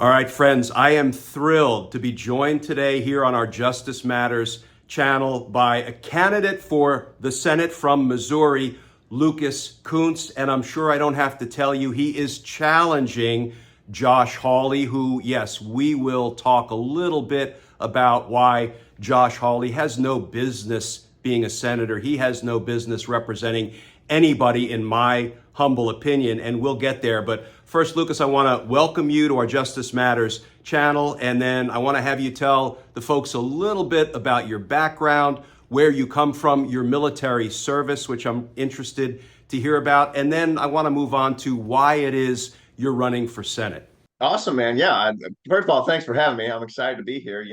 All right, friends, I am thrilled to be joined today here on our Justice Matters channel by a candidate for the Senate from Missouri, Lucan Kunce. And I'm sure I don't have to tell you, he is challenging Josh Hawley, who, yes, we will talk a little bit about why Josh Hawley has no business being a senator. He has no business representing anybody, in my humble opinion, and we'll get there. But first, Lucas, I want to welcome you to our Justice Matters channel, and then I want to have you tell the folks a little bit about your background, where you come from, your military service, which I'm interested to hear about, and then I want to move on to why it is you're running for Senate. Awesome, man. Yeah. First of all, thanks for having me. I'm excited to be here.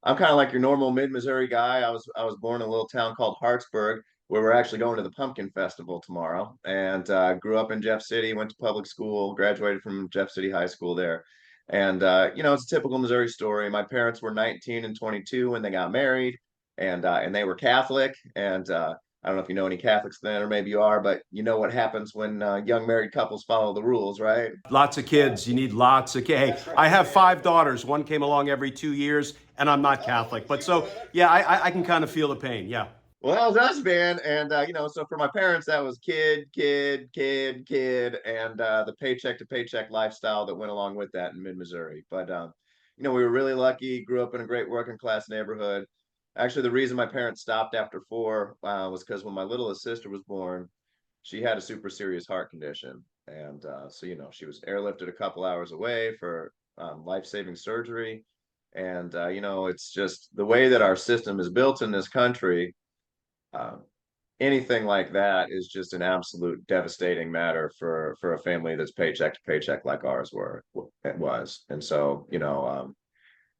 I'm kind of like your normal mid-Missouri guy. I was born in a little town called Hartsburg, where we're actually going to the Pumpkin Festival tomorrow. And grew up in Jeff City, went to public school, graduated from Jeff City High School there. And it's a typical Missouri story. My parents were 19 and 22 when they got married, and they were Catholic. And I don't know if you know any Catholics then, or maybe you are, but you know what happens when young married couples follow the rules, right? Lots of kids. You need lots of kids. Hey, I have five daughters. One came along every 2 years, and I'm not Catholic. But so, yeah, I can kind of feel the pain. Yeah. Well, that's been, and so for my parents, that was kid, and the paycheck to paycheck lifestyle that went along with that in mid-Missouri. But we were really lucky. Grew up in a great working class neighborhood. Actually, the reason my parents stopped after four was because when my littlest sister was born, she had a super serious heart condition, and so she was airlifted a couple hours away for life-saving surgery. And it's just the way that our system is built in this country. Um, Anything like that is just an absolute devastating matter for a family that's paycheck to paycheck like ours it was. And so,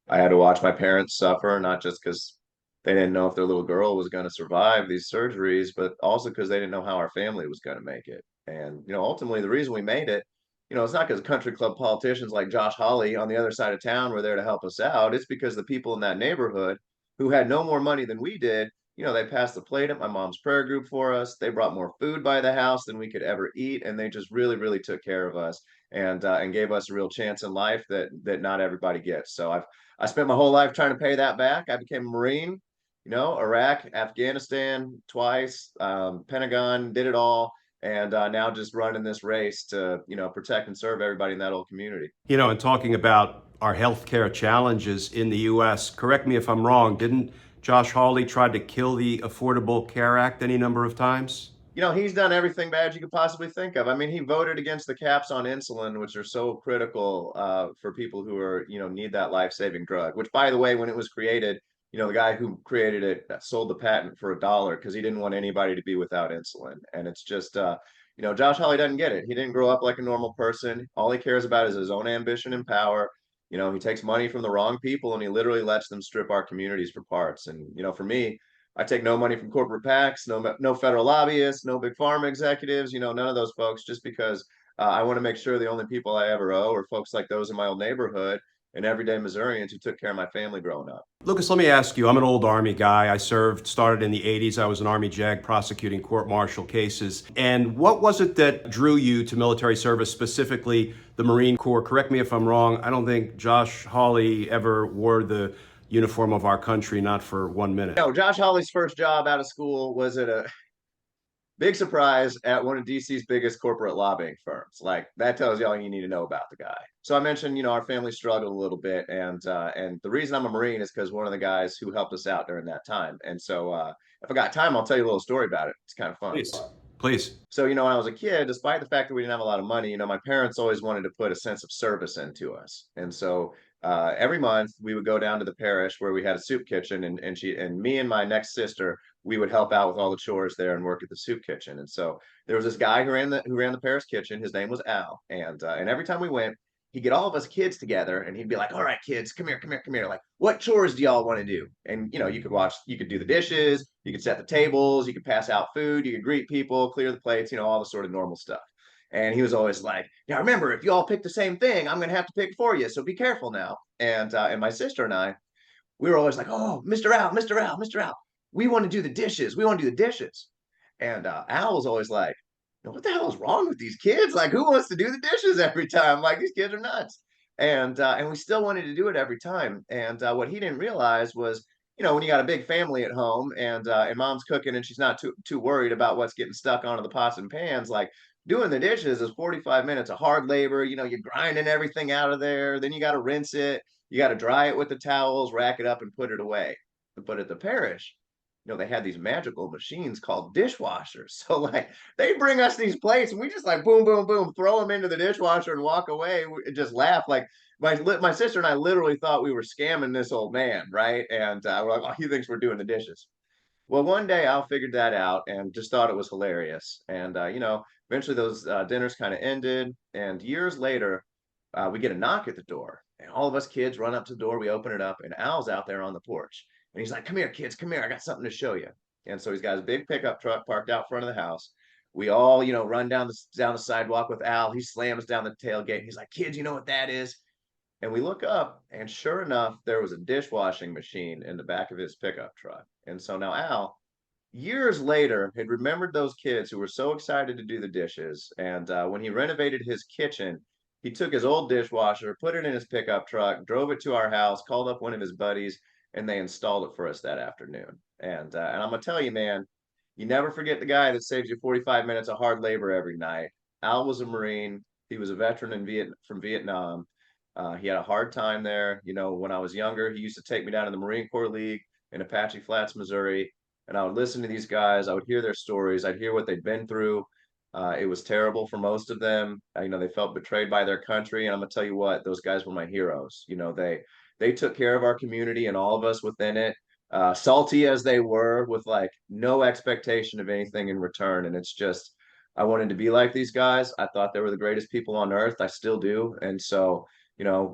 I had to watch my parents suffer, not just because they didn't know if their little girl was going to survive these surgeries, but also because they didn't know how our family was going to make it. And, ultimately the reason we made it, it's not because country club politicians like Josh Hawley on the other side of town were there to help us out. It's because the people in that neighborhood who had no more money than we did, they passed the plate at my mom's prayer group for us. They brought more food by the house than we could ever eat, and they just really, really took care of us and gave us a real chance in life that not everybody gets. So I spent my whole life trying to pay that back. I became a Marine, Iraq, Afghanistan twice, Pentagon, did it all. And now just running this race to, protect and serve everybody in that old community. And talking about our healthcare challenges in the U.S., correct me if I'm wrong, didn't Josh Hawley try to kill the Affordable Care Act any number of times? He's done everything bad you could possibly think of. I mean, he voted against the caps on insulin, which are so critical for people who are, need that life-saving drug, which, by the way, when it was created, the guy who created it sold the patent for $1 because he didn't want anybody to be without insulin. And it's just, Josh Hawley doesn't get it. He didn't grow up like a normal person. All he cares about is his own ambition and power. He takes money from the wrong people and he literally lets them strip our communities for parts. And, for me, I take no money from corporate PACs, no federal lobbyists, no big pharma executives, none of those folks, just because I want to make sure the only people I ever owe are folks like those in my old neighborhood and everyday Missourians who took care of my family growing up. Lucas, let me ask you. I'm an old Army guy. I started in the 80s. I was an Army JAG prosecuting court-martial cases. And what was it that drew you to military service, specifically the Marine Corps? Correct me if I'm wrong. I don't think Josh Hawley ever wore the uniform of our country, not for 1 minute. No, Josh Hawley's first job out of school was at a big surprise at one of DC's biggest corporate lobbying firms. Like that tells you all you need to know about the guy. So I mentioned, our family struggled a little bit, and the reason I'm a Marine is because one of the guys who helped us out during that time. And so if I got time, I'll tell you a little story about it. It's kind of fun. Please, please. So, when I was a kid, despite the fact that we didn't have a lot of money, my parents always wanted to put a sense of service into us. And so every month we would go down to the parish where we had a soup kitchen, and me and my next sister, we would help out with all the chores there and work at the soup kitchen. And so there was this guy who ran the parish kitchen. His name was Al. And every time we went, he'd get all of us kids together and he'd be like, all right, kids, come here, come here, come here. Like, what chores do y'all want to do? And, you could do the dishes, you could set the tables, you could pass out food, you could greet people, clear the plates, all the sort of normal stuff. And he was always like, now remember, if you all pick the same thing, I'm going to have to pick for you. So be careful now. And my sister and I, we were always like, oh, Mr. Al, Mr. Al, Mr. Al, we want to do the dishes. We want to do the dishes. And Al was always like, what the hell is wrong with these kids? Like, who wants to do the dishes every time? Like, these kids are nuts. And we still wanted to do it every time. And what he didn't realize was, when you got a big family at home and mom's cooking and she's not too worried about what's getting stuck onto the pots and pans, like doing the dishes is 45 minutes of hard labor. You're grinding everything out of there. Then you got to rinse it. You got to dry it with the towels, rack it up, and put it away. But at the parish, they had these magical machines called dishwashers. So like they bring us these plates and we just like boom, boom, boom, throw them into the dishwasher and walk away and just laugh. Like my sister and I literally thought we were scamming this old man, right? And we're like, oh, he thinks we're doing the dishes. Well, one day Al figured that out and just thought it was hilarious. And eventually those dinners kind of ended. And years later, we get a knock at the door, and all of us kids run up to the door. We open it up, and Al's out there on the porch, and he's like, "Come here, kids, come here. I got something to show you." And so he's got his big pickup truck parked out front of the house. We all, run down the sidewalk with Al. He slams down the tailgate. He's like, "Kids, you know what that is?" And we look up, and sure enough, there was a dishwashing machine in the back of his pickup truck. And so now Al, years later, had remembered those kids who were so excited to do the dishes. And when he renovated his kitchen, he took his old dishwasher, put it in his pickup truck, drove it to our house, called up one of his buddies, and they installed it for us that afternoon. And I'm gonna tell you, man, you never forget the guy that saves you 45 minutes of hard labor every night. Al was a Marine. He was a veteran from Vietnam. He had a hard time there. When I was younger, he used to take me down to the Marine Corps League in Apache Flats, Missouri, and I would listen to these guys. I would hear their stories. I'd hear what they'd been through. It was terrible for most of them. They felt betrayed by their country, and I'm gonna tell you what, those guys were my heroes. They took care of our community and all of us within it. Salty as they were, with like no expectation of anything in return, and it's just I wanted to be like these guys. I thought they were the greatest people on earth. I still do, and so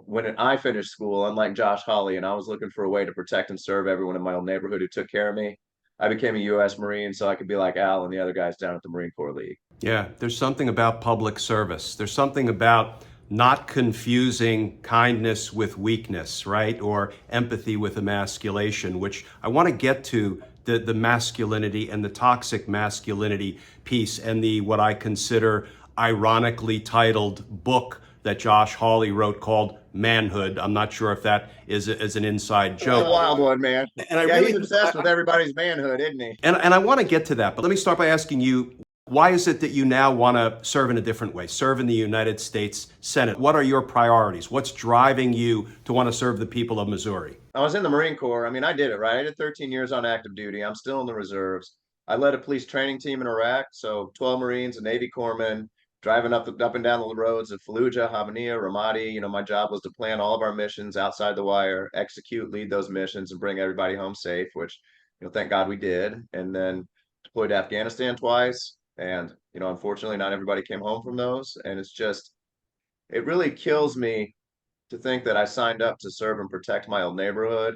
when I finished school, unlike Josh Hawley, and I was looking for a way to protect and serve everyone in my own neighborhood who took care of me, I became a U.S. Marine so I could be like Al and the other guys down at the Marine Corps League. Yeah, there's something about public service. There's something about not confusing kindness with weakness, right? Or empathy with emasculation, which I want to get to the masculinity and the toxic masculinity piece and the what I consider ironically titled book that Josh Hawley wrote called Manhood. I'm not sure if that is an inside joke. That's a wild one, man. And he's obsessed with everybody's manhood, isn't he? And I want to get to that, but let me start by asking you, why is it that you now want to serve in a different way, serve in the United States Senate? What are your priorities? What's driving you to want to serve the people of Missouri? I was in the Marine Corps. I mean, I did it, right? I did 13 years on active duty. I'm still in the reserves. I led a police training team in Iraq. So 12 Marines, a Navy corpsman, driving up and down the roads of Fallujah, Hamaniya, Ramadi. My job was to plan all of our missions outside the wire, execute, lead those missions, and bring everybody home safe, which, thank God we did. And then deployed to Afghanistan twice. And, unfortunately, not everybody came home from those. And it really kills me to think that I signed up to serve and protect my old neighborhood.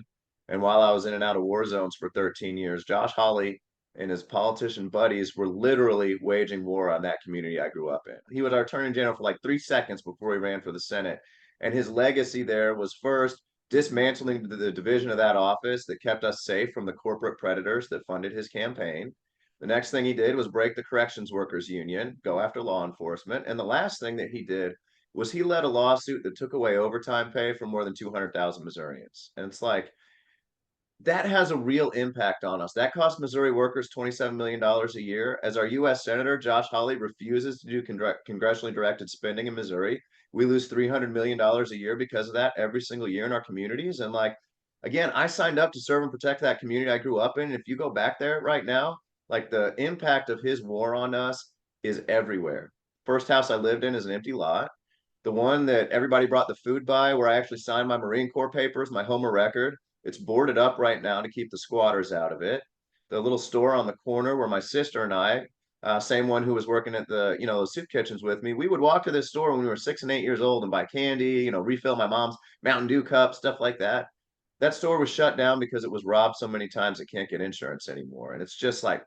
And while I was in and out of war zones for 13 years, Josh Hawley and his politician buddies were literally waging war on that community I grew up in. He was our attorney general for like 3 seconds before he ran for the Senate. And his legacy there was first dismantling the division of that office that kept us safe from the corporate predators that funded his campaign. The next thing he did was break the corrections workers union, go after law enforcement. And the last thing that he did was he led a lawsuit that took away overtime pay for more than 200,000 Missourians. And it's like, that has a real impact on us. That costs Missouri workers $27 million a year. As our U.S. Senator, Josh Hawley, refuses to do congressionally directed spending in Missouri, we lose $300 million a year because of that every single year in our communities. And like, again, I signed up to serve and protect that community I grew up in. And if you go back there right now, like the impact of his war on us is everywhere. First house I lived in is an empty lot. The one that everybody brought the food by, where I actually signed my Marine Corps papers, my Homer record, it's boarded up right now to keep the squatters out of it. The little store on the corner where my sister and I, same one who was working at the soup kitchens with me, we would walk to this store when we were 6 and 8 years old and buy candy, refill my mom's Mountain Dew cup, stuff like that. That store was shut down because it was robbed so many times it can't get insurance anymore. And it's just like,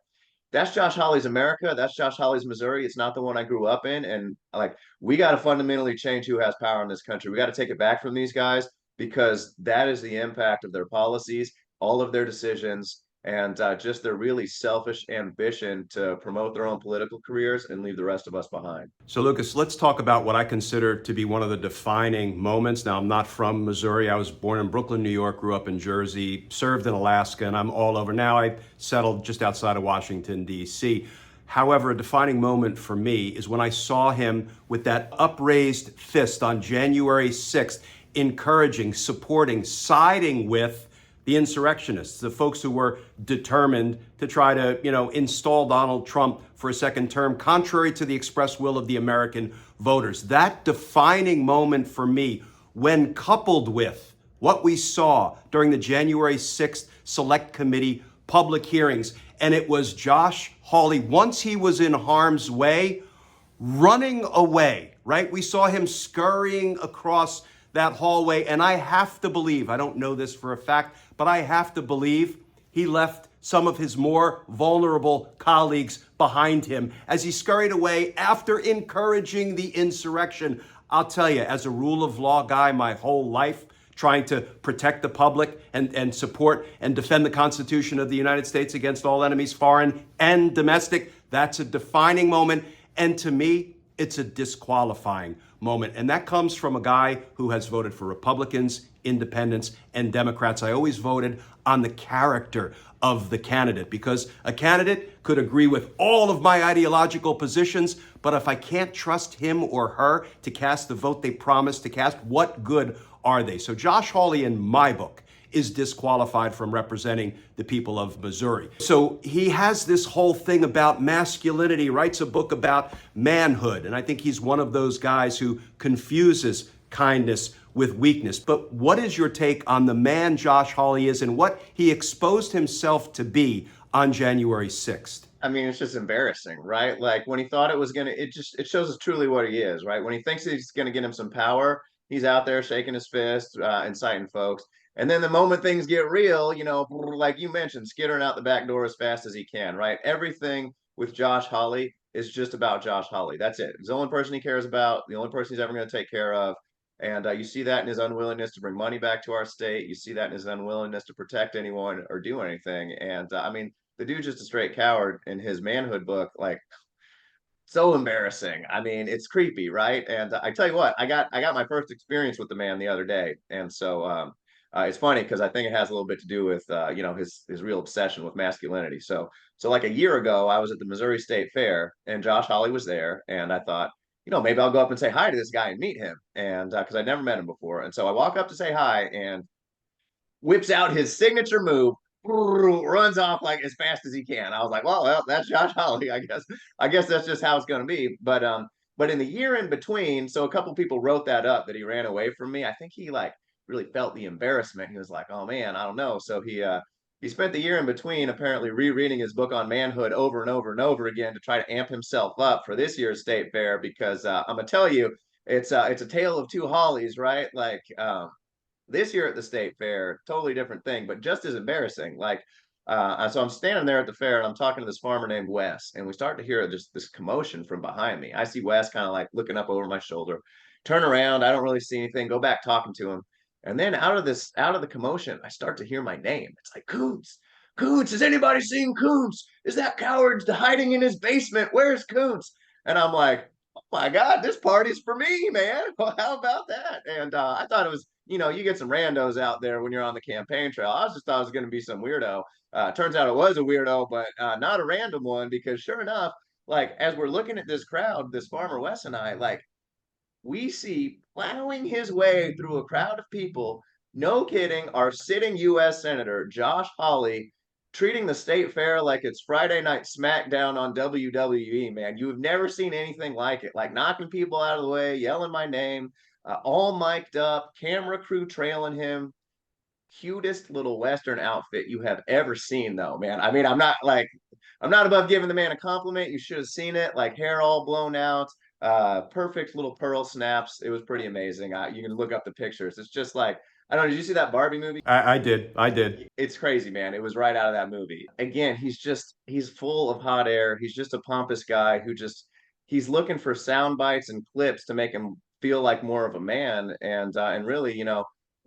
that's Josh Hawley's America. That's Josh Hawley's Missouri. It's not the one I grew up in. And like, we got to fundamentally change who has power in this country. We got to take it back from these guys because that is the impact of their policies, all of their decisions. and just their really selfish ambition to promote their own political careers and leave the rest of us behind. So, Lucas, let's talk about what I consider to be one of the defining moments. Now, I'm not from Missouri. I was born in Brooklyn, New York, grew up in Jersey, served in Alaska, and I'm all over. Now I settled just outside of Washington, D.C. However, a defining moment for me is when I saw him with that upraised fist on January 6th, encouraging, supporting, siding with the insurrectionists, the folks who were determined to try to, install Donald Trump for a second term, contrary to the express will of the American voters. That defining moment for me, when coupled with what we saw during the January 6th Select Committee public hearings, and it was Josh Hawley, once he was in harm's way, running away, right? We saw him scurrying across that hallway, and I have to believe, I don't know this for a fact, but I have to believe he left some of his more vulnerable colleagues behind him as he scurried away after encouraging the insurrection. I'll tell you, as a rule of law guy my whole life, trying to protect the public and support and defend the Constitution of the United States against all enemies, foreign and domestic, that's a defining moment. And to me, it's a disqualifying moment. And that comes from a guy who has voted for Republicans, independents, and Democrats. I always voted on the character of the candidate, because a candidate could agree with all of my ideological positions, but if I can't trust him or her to cast the vote they promised to cast, what good are they? So Josh Hawley, in my book, is disqualified from representing the people of Missouri. So he has this whole thing about masculinity, writes a book about manhood, and I think he's one of those guys who confuses kindness with weakness. But what is your take on the man Josh Hawley is and what he exposed himself to be on January 6th? I mean, it's just embarrassing, right? Like when he thought it was gonna, it shows us truly what he is, right? When he thinks he's gonna get him some power, he's out there shaking his fist, inciting folks. And then the moment things get real, like you mentioned, skittering out the back door as fast as he can, right? Everything with Josh Hawley is just about Josh Hawley. That's it. He's the only person he cares about, the only person he's ever going to take care of. And you see that in his unwillingness to bring money back to our state. You see that in his unwillingness to protect anyone or do anything. And I mean, the dude's just a straight coward in his manhood book. Like, so embarrassing. I mean, it's creepy, right? And I tell you what, I got my first experience with the man the other day, and so it's funny because I think it has a little bit to do with his real obsession with masculinity. So like a year ago, I was at the Missouri State Fair, and Josh Hawley was there, and I thought, maybe I'll go up and say hi to this guy and meet him, and because I'd never met him before, and so I walk up to say hi, and whips out his signature move, runs off like as fast as he can. I was like, well, that's Josh Hawley. I guess that's just how it's going to be. But in the year in between, so a couple people wrote that up that he ran away from me. I think he like really felt the embarrassment. He was like, oh man, I don't know. So he spent the year in between apparently rereading his book on manhood over and over and over again to try to amp himself up for this year's state fair, because I'm gonna tell you, it's a tale of two Hollies, right? Like this year at the state fair, totally different thing, but just as embarrassing. Like, so I'm standing there at the fair and I'm talking to this farmer named Wes, and we start to hear just this commotion from behind me. I see Wes kind of like looking up over my shoulder, turn around, I don't really see anything, go back talking to him. And then out of the commotion, I start to hear my name. It's like, Kunce, Kunce, has anybody seen Kunce? Is that coward hiding in his basement? Where's Kunce? And I'm like, oh my God, this party's for me, man. Well, how about that? And I thought it was, you get some randos out there when you're on the campaign trail. I just thought it was going to be some weirdo. Turns out it was a weirdo, but not a random one, because sure enough, like as we're looking at this crowd, this farmer Wes and I, like we see plowing his way through a crowd of people, no kidding, our sitting U.S. Senator Josh Hawley, treating the state fair like it's Friday Night SmackDown on WWE, man. You have never seen anything like it. Like knocking people out of the way, yelling my name, all mic'd up, camera crew trailing him. Cutest little Western outfit you have ever seen, though, man. I mean, I'm not above giving the man a compliment. You should have seen it. Like hair all blown out, perfect little pearl snaps. It was pretty amazing. You can look up the pictures. It's just like, I don't know. Did you see that Barbie movie? I did. I did. It's crazy, man. It was right out of that movie. Again, he's full of hot air. He's just a pompous guy who he's looking for sound bites and clips to make him feel like more of a man. And really,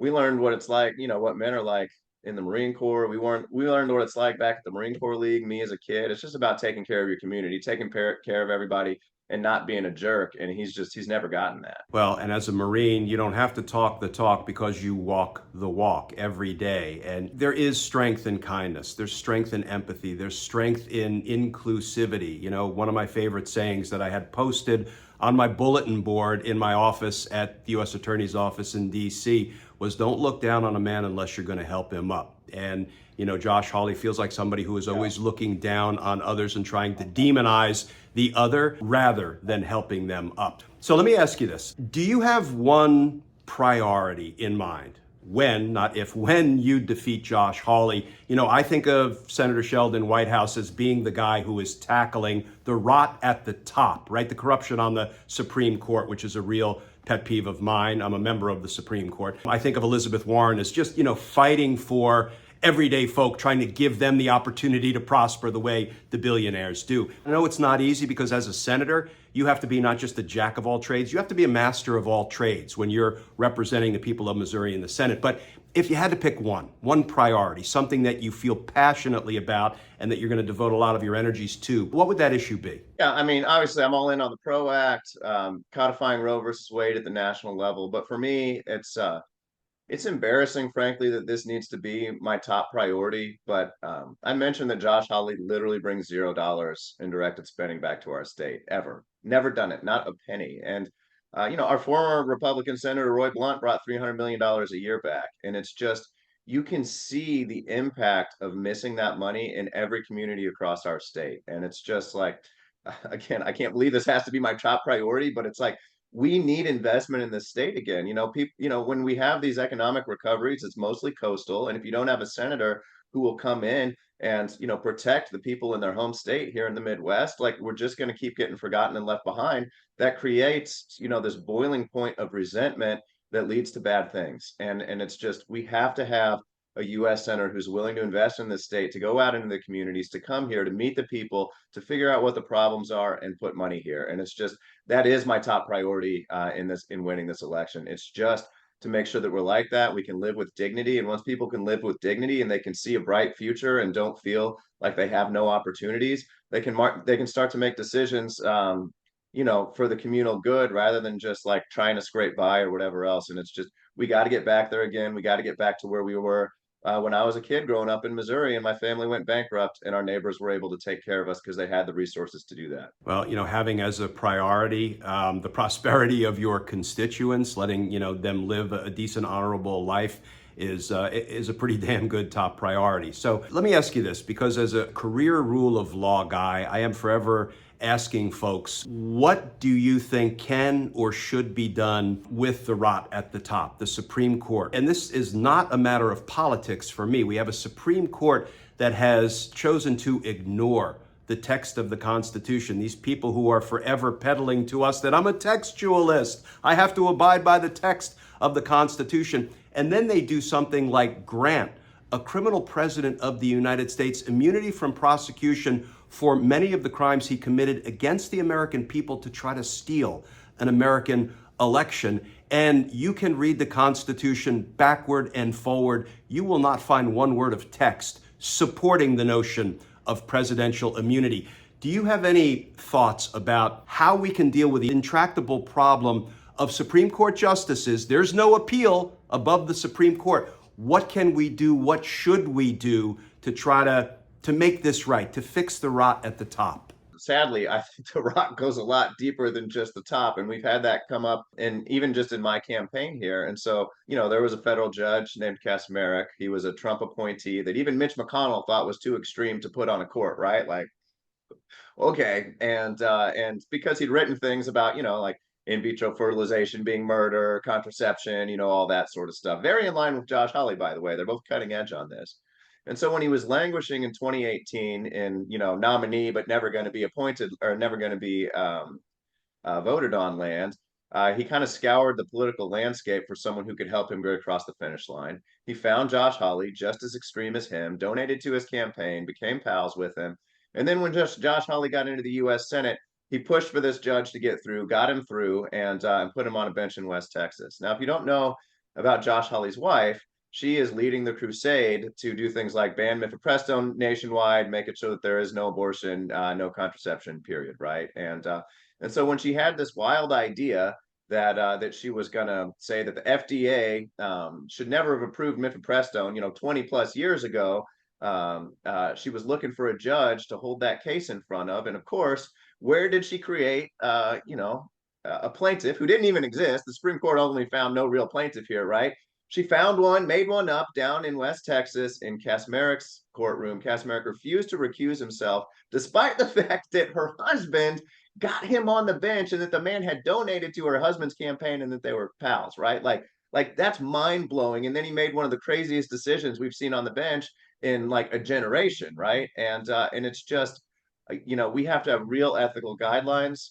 we learned what it's like, what men are like in the Marine Corps. We learned what it's like back at the Marine Corps League, me as a kid. It's just about taking care of your community, taking care of everybody and not being a jerk. And he's never gotten that. Well, and as a Marine, you don't have to talk the talk because you walk the walk every day. And there is strength in kindness. There's strength in empathy. There's strength in inclusivity. You know, one of my favorite sayings that I had posted on my bulletin board in my office at the U.S. Attorney's Office in D.C. was, don't look down on a man unless you're going to help him up. And, you know, Josh Hawley feels like somebody who is always looking down on others and trying to demonize the other rather than helping them up. So let me ask you this. Do you have one priority in mind when, not if, when you defeat Josh Hawley? You know, I think of Senator Sheldon Whitehouse as being the guy who is tackling the rot at the top, right? The corruption on the Supreme Court, which is a real pet peeve of mine. I'm a member of the Supreme Court. I think of Elizabeth Warren as just, you know, fighting for everyday folk, trying to give them the opportunity to prosper the way the billionaires do. I know it's not easy because as a senator, you have to be not just a jack of all trades, you have to be a master of all trades when you're representing the people of Missouri in the Senate. But if you had to pick one priority, something that you feel passionately about and that you're going to devote a lot of your energies to, what would that issue be? Yeah, I mean, obviously, I'm all in on the PRO Act, codifying Roe versus Wade at the national level. But for me, it's embarrassing, frankly, that this needs to be my top priority. But I mentioned that Josh Hawley literally brings $0 in directed spending back to our state ever. Never done it, not a penny. And our former Republican Senator Roy Blunt brought $300 million a year back, and it's just you can see the impact of missing that money in every community across our state. And it's just like, again, I can't believe this has to be my top priority, but it's like we need investment in the state again. People, when we have these economic recoveries, it's mostly coastal. And if you don't have a senator who will come in and, protect the people in their home state here in the Midwest, like we're just going to keep getting forgotten and left behind. That creates, this boiling point of resentment that leads to bad things. And it's just, we have to have a U.S. senator who's willing to invest in the state, to go out into the communities, to come here, to meet the people, to figure out what the problems are and put money here. And it's just, that is my top priority in winning this election. It's just to make sure that we're like that. We can live with dignity. And once people can live with dignity and they can see a bright future and don't feel like they have no opportunities, they can start to make decisions, for the communal good rather than just like trying to scrape by or whatever else. And it's just, we got to get back there again. We got to get back to where we were when I was a kid growing up in Missouri and my family went bankrupt and our neighbors were able to take care of us because they had the resources to do that. Well, having as a priority the prosperity of your constituents, letting them live a decent, honorable life is a pretty damn good top priority. So let me ask you this, because as a career rule of law guy, I am forever asking folks, what do you think can or should be done with the rot at the top, the Supreme Court? And this is not a matter of politics for me. We have a Supreme Court that has chosen to ignore the text of the Constitution. These people who are forever peddling to us that I'm a textualist, I have to abide by the text of the Constitution. And then they do something like grant a criminal president of the United States immunity from prosecution for many of the crimes he committed against the American people to try to steal an American election. And you can read the Constitution backward and forward. You will not find one word of text supporting the notion of presidential immunity. Do you have any thoughts about how we can deal with the intractable problem of Supreme Court justices? There's no appeal above the Supreme Court. What can we do? What should we do to try to make this right, to fix the rot at the top? Sadly, I think the rot goes a lot deeper than just the top. And we've had that come up and even just in my campaign here. And so, there was a federal judge named Kasmerek. He was a Trump appointee that even Mitch McConnell thought was too extreme to put on a court, right? Like, okay. And because he'd written things about, like in vitro fertilization being murder, contraception, all that sort of stuff. Very in line with Josh Hawley, by the way. They're both cutting edge on this. And so when he was languishing in 2018 in, nominee, but never going to be appointed or never going to be voted on land, he kind of scoured the political landscape for someone who could help him get across the finish line. He found Josh Hawley, just as extreme as him, donated to his campaign, became pals with him. And then when Josh Hawley got into the U.S. Senate, he pushed for this judge to get through, got him through, and put him on a bench in West Texas. Now, if you don't know about Josh Hawley's wife, she is leading the crusade to do things like ban mifepristone nationwide, make it so that there is no abortion, no contraception, period, right? And so when she had this wild idea that she was going to say that the FDA should never have approved mifepristone, 20 plus years ago, she was looking for a judge to hold that case in front of. And of course, where did she create, a plaintiff who didn't even exist? The Supreme Court ultimately found no real plaintiff here, right? She found one, made one up down in West Texas in Kasmerick's courtroom. Kasmerick refused to recuse himself, despite the fact that her husband got him on the bench and that the man had donated to her husband's campaign and that they were pals, right? Like that's mind blowing. And then he made one of the craziest decisions we've seen on the bench in like a generation, right? And it's just, we have to have real ethical guidelines,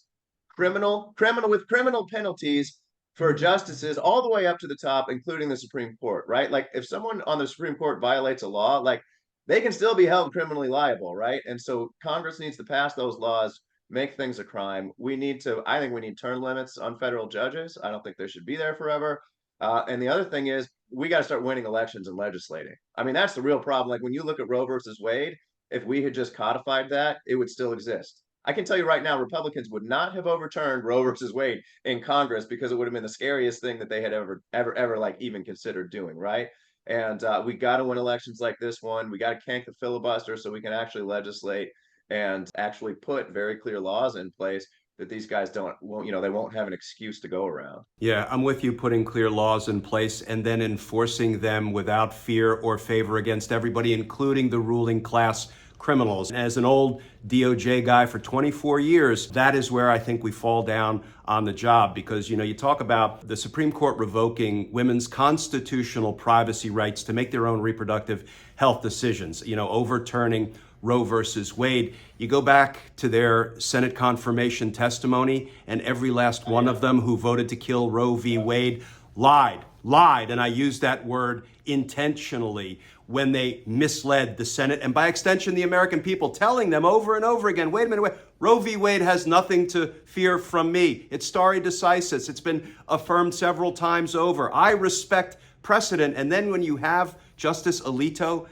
criminal with criminal penalties for justices all the way up to the top, including the Supreme Court, right? Like if someone on the Supreme Court violates a law, like they can still be held criminally liable, right? And so Congress needs to pass those laws, make things a crime. I think we need term limits on federal judges. I don't think they should be there forever. And the other thing is, we got to start winning elections and legislating. I mean, that's the real problem. Like when you look at Roe versus Wade, if we had just codified that, it would still exist. I can tell you right now, Republicans would not have overturned Roe versus Wade in Congress because it would have been the scariest thing that they had ever like even considered doing, right? And we got to win elections like this one. We got to cank the filibuster so we can actually legislate and actually put very clear laws in place that these guys they won't have an excuse to go around. Yeah, I'm with you, putting clear laws in place and then enforcing them without fear or favor against everybody, including the ruling class criminals. As an old DOJ guy for 24 years, that is where I think we fall down on the job, because, you talk about the Supreme Court revoking women's constitutional privacy rights to make their own reproductive health decisions, overturning Roe versus Wade. You go back to their Senate confirmation testimony, and every last one of them who voted to kill Roe v. Wade lied, and I use that word intentionally, when they misled the Senate and by extension the American people, telling them over and over again, wait a minute, Roe v. Wade has nothing to fear from me. It's stare decisis. It's been affirmed several times over. I respect precedent. And then when you have Justice Alito,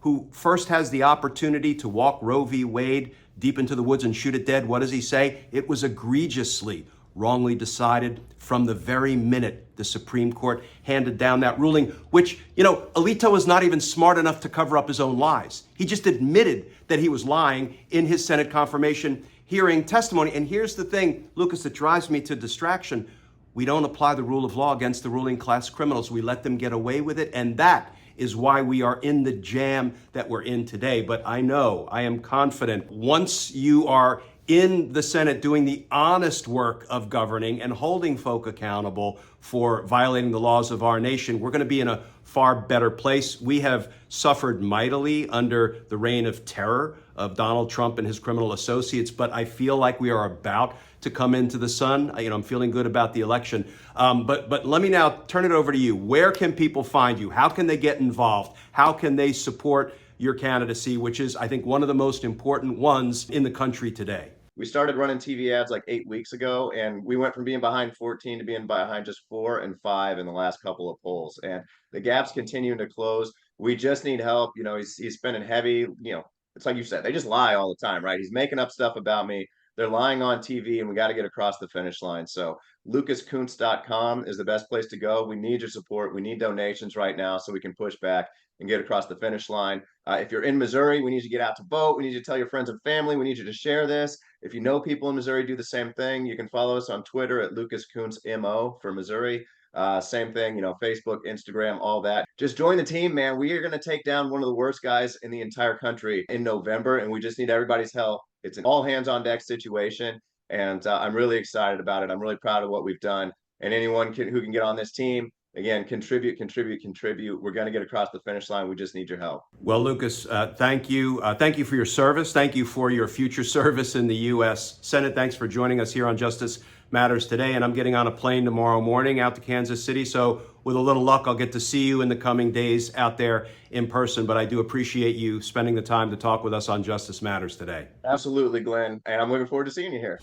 who first has the opportunity to walk Roe v. Wade deep into the woods and shoot it dead, what does he say? It was egregiously wrongly decided from the very minute the Supreme Court handed down that ruling, which, Alito was not even smart enough to cover up his own lies. He just admitted that he was lying in his Senate confirmation hearing testimony. And here's the thing, Lucas, that drives me to distraction. We don't apply the rule of law against the ruling class criminals. We let them get away with it. And that is why we are in the jam that we're in today. But I am confident, once you are in the Senate doing the honest work of governing and holding folk accountable for violating the laws of our nation, we're going to be in a far better place. We have suffered mightily under the reign of terror of Donald Trump and his criminal associates, but I feel like we are about to come into the sun. I'm feeling good about the election. But let me now turn it over to you. Where can people find you? How can they get involved? How can they support your candidacy, which is, I think, one of the most important ones in the country today? We started running TV ads like 8 weeks ago, and we went from being behind 14 to being behind just 4 and 5 in the last couple of polls. And the gap's continuing to close. We just need help. He's spending heavy, it's like you said, they just lie all the time, right? He's making up stuff about me. They're lying on TV, and we got to get across the finish line. So lucaskunce.com is the best place to go. We need your support. We need donations right now so we can push back and get across the finish line. If you're in Missouri, we need you to get out to vote. We need you to tell your friends and family. We need you to share this. If you know people in Missouri, do the same thing. You can follow us on Twitter at Lucas Kunce MO for Missouri. Same thing, Facebook, Instagram, all that. Just join the team, man. We are going to take down one of the worst guys in the entire country in November, and we just need everybody's help. It's an all hands on deck situation, and I'm really excited about it. I'm really proud of what we've done, and anyone who can get on this team, again, contribute. We're going to get across the finish line. We just need your help. Well, Lucas, thank you. Thank you for your service. Thank you for your future service in the U.S. Senate. Thanks for joining us here on Justice Matters today. And I'm getting on a plane tomorrow morning out to Kansas City. So with a little luck, I'll get to see you in the coming days out there in person. But I do appreciate you spending the time to talk with us on Justice Matters today. Absolutely, Glenn. And I'm looking forward to seeing you here.